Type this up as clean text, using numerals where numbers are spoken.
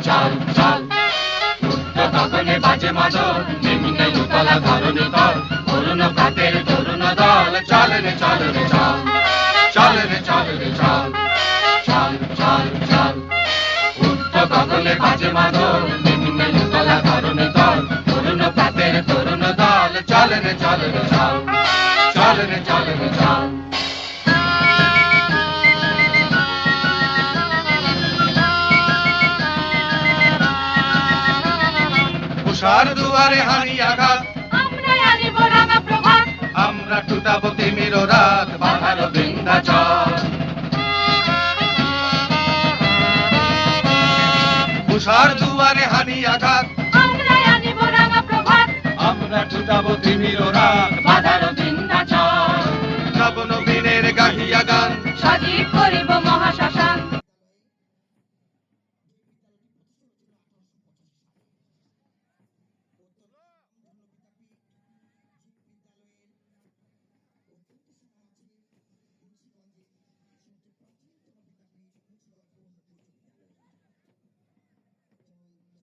চাল চাল উঠতো তখনে বাজে মাদল নিম্নে দুতলা ধরণী তল অরুণ প্রাতের তরুণ দল চল রে চল রে চল চল রে চল রে চল চল চল চল উঠতো তখনে বাজে মাদল নিম্নে দুতলা ধরণী তল অরুণ প্রাতের তরুণ দল চল রে চল রে চল চল রে চল রে চল উষার দুয়ারে হানি আঘাত আমরা আনিব রাঙা প্রভাত আমরা টুটাবো তিমির রাত বাধার বিন্ধ্যাচল উষার দুয়ারে হানি আঘাত আমরা আনিব রাঙা প্রভাত আমরা টুটাবো তিমির রাত বাধার বিন্ধ্যাচল নব নবীনের গাহিয়া গান সজীব করিব মহাশ্মশান